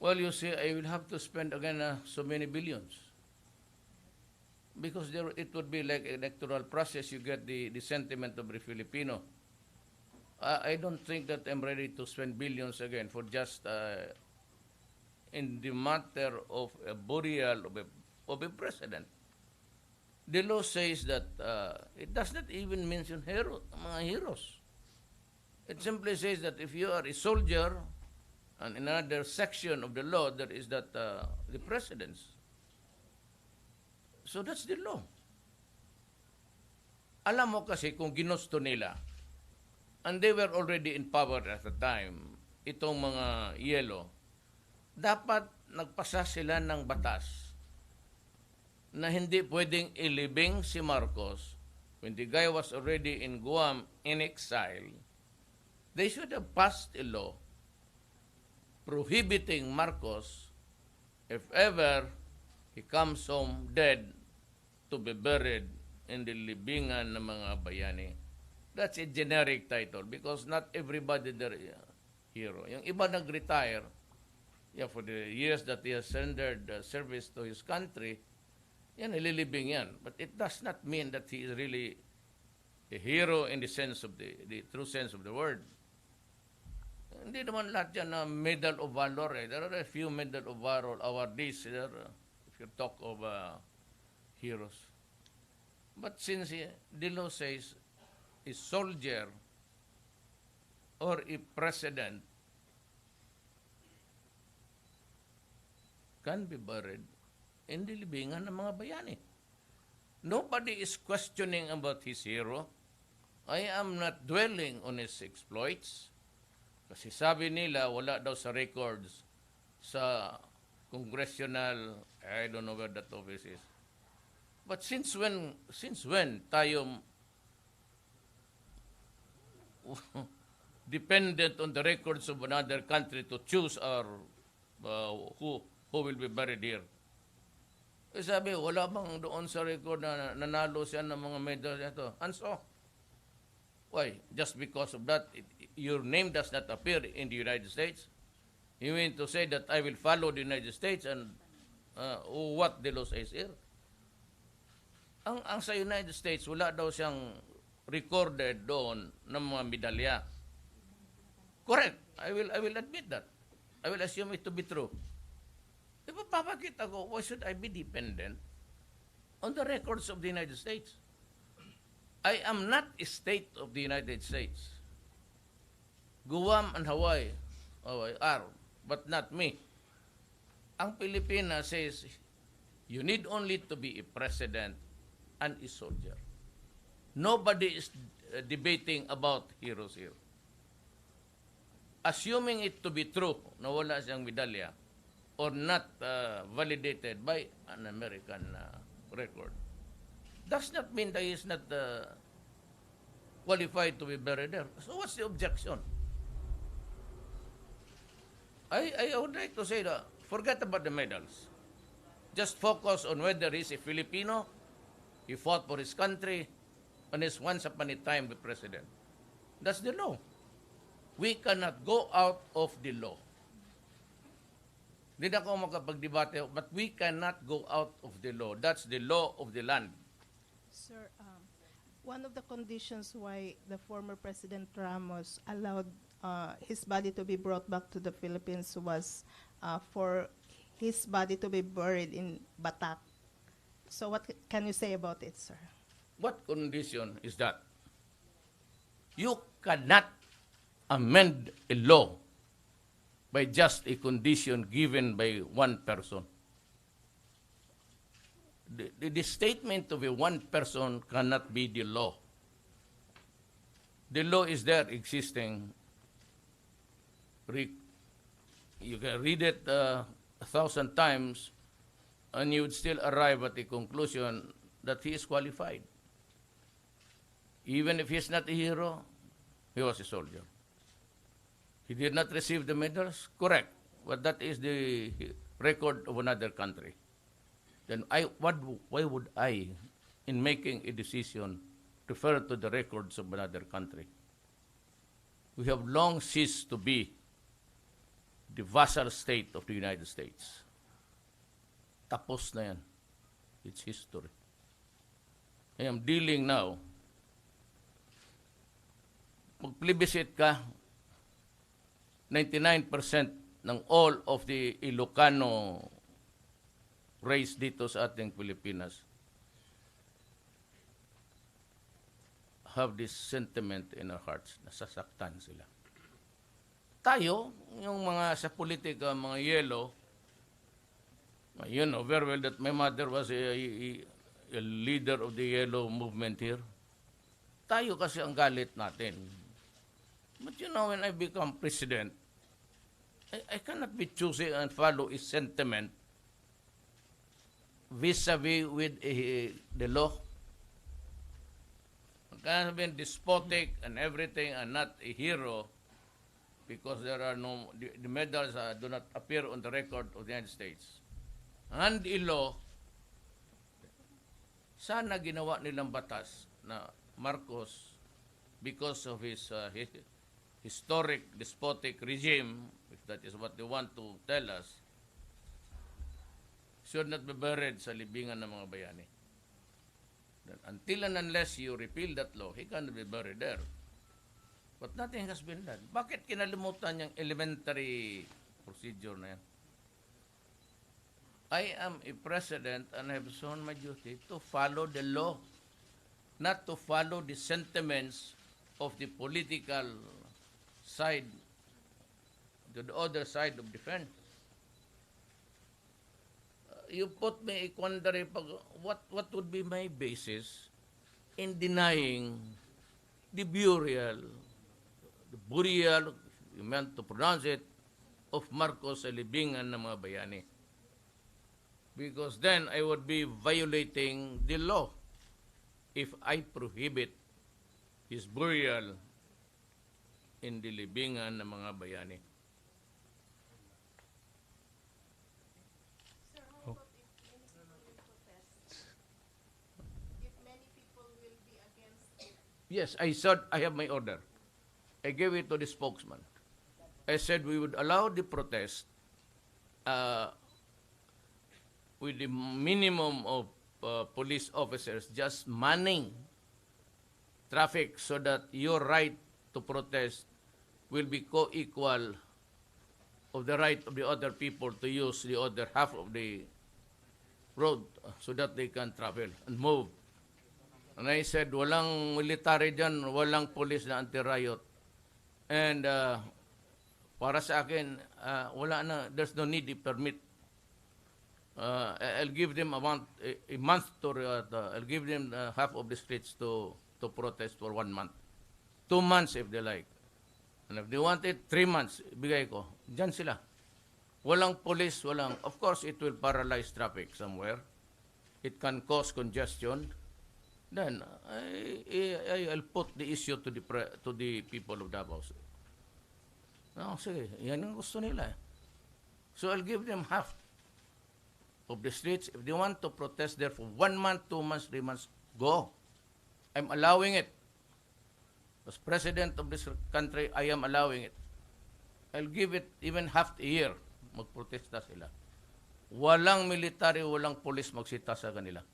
Well, you see, I will have to spend again so many billions. Because it would be like electoral process. You get the sentiment of the Filipino. I don't think that I'm ready to spend billions again for just in the matter of a burial of a president. The law says that it does not even mention mga heroes. It simply says that if you are a soldier, and in another section of the law, there is that the presidents. So that's the law. Alam mo kasi kung ginusto nila, and they were already in power at the time, itong mga yelo, dapat nagpasa sila ng batas na hindi pwedeng ilibing si Marcos when the guy was already in Guam in exile. They should have passed a law prohibiting Marcos, if ever he comes home dead, to be buried in the Libingan ng mga Bayani. That's a generic title because not everybody there is a hero. Yung iba nag-retire, for the years that he has rendered service to his country, yan, ililibing yan. But it does not mean that he is really a hero in the sense of the true sense of the word. Hindi naman lahat yan na Medal of Valor. There are a few Medal of Valor awardees there, if you talk of heroes. But since the law says a soldier or a president can be buried in the libingan ng mga bayani. Nobody is questioning about his hero. I am not dwelling on his exploits. Kasi sabi nila, wala daw sa records sa congressional, I don't know where that office is. But since when tayo dependent on the records of another country to choose our who will be buried here? Sabi, wala bang doon sa record na nanalo siya ng mga medals ito? And so, why? Just because of that, your name does not appear in the United States? You mean to say that I will follow the United States and what the law says here? Ang sa United States, wala daw siyang recorded doon ng mga medalya. Correct. I will admit that. I will assume it to be true. Diba papakit ako, why should I be dependent on the records of the United States? I am not a state of the United States. Guam and Hawaii are, but not me. Ang Pilipinas says, you need only to be a president and a soldier. Nobody is debating about heroes here. Assuming it to be true na wala siyang medalya or not validated by an American record, does not mean that he is not qualified to be buried there. So what's the objection? I would like to say that forget about the medals. Just focus on whether he's a Filipino, he fought for his country, and is once upon a time the president. That's the law. We cannot go out of the law. Hindi na ako makapagdebate, but we cannot go out of the law. That's the law of the land. Sir, one of the conditions why the former President Ramos allowed his body to be brought back to the Philippines was for his body to be buried in Batak. So what can you say about it, sir? What condition is that? You cannot amend a law by just a condition given by one person. The statement of a one person cannot be the law. The law is there existing. You can read it 1,000 times and you would still arrive at the conclusion that he is qualified. Even if he is not a hero, he was a soldier. He did not receive the medals, correct, but that is the record of another country. Then why would I, in making a decision, refer to the records of another country? We have long ceased to be the vassal state of the United States. Tapos na yan. It's history. I am dealing now. Pag plebiscite ka, 99% ng all of the Ilocano race dito sa ating Pilipinas have this sentiment in our hearts. Nasasaktan sila. Tayo, yung mga sa politika, mga yellow, you know very well that my mother was a leader of the yellow movement here. Tayo kasi ang galit natin. But you know, when I become president, I cannot be choosy and follow his sentiment vis-a-vis with the law. I cannot be despotic and everything and not a hero because there are no, the medals do not appear on the record of the United States. And in law, sana ginawa nilang batas na Marcos, because of his historic despotic regime, if that is what they want to tell us, should not be buried sa libingan ng mga bayani. Until and unless you repeal that law, he cannot be buried there. But nothing has been done. Bakit kinalimutan yung elementary procedure na yan? I am a president and I have shown my duty to follow the law, not to follow the sentiments of the political side, to the other side of the fence. You put me a quandary, what would be my basis in denying the burial, you meant to pronounce it, of Marcos sa libingan ng mga bayani. Because then I would be violating the law if I prohibit his burial in the libingan ng mga bayani. Sir, how about if many people will protest? If many people will be against it? Yes, I said I have my order. I gave it to the spokesman. I said we would allow the protest with the minimum of police officers just manning traffic so that your right to protest will be co-equal of the right of the other people to use the other half of the road so that they can travel and move. And I said, walang military dyan, walang police na anti-riot. And para sa akin, wala na, there's no need to permit. I'll give them a month to, I'll give them half of the streets to protest for 1 month. 2 months if they like. And if they want it, 3 months, bigay ko. Diyan sila. Walang police, walang, of course, it will paralyze traffic somewhere. It can cause congestion. Then, I'll put the issue to the people of Davao. No, sige, yan ang gusto nila. So I'll give them half of the streets. If they want to protest there for 1 month, 2 months, 3 months, go. I'm allowing it. As president of this country, I am allowing it. I'll give it even half a year. Magprotesta sila. Walang military, walang police magsita sa kanila.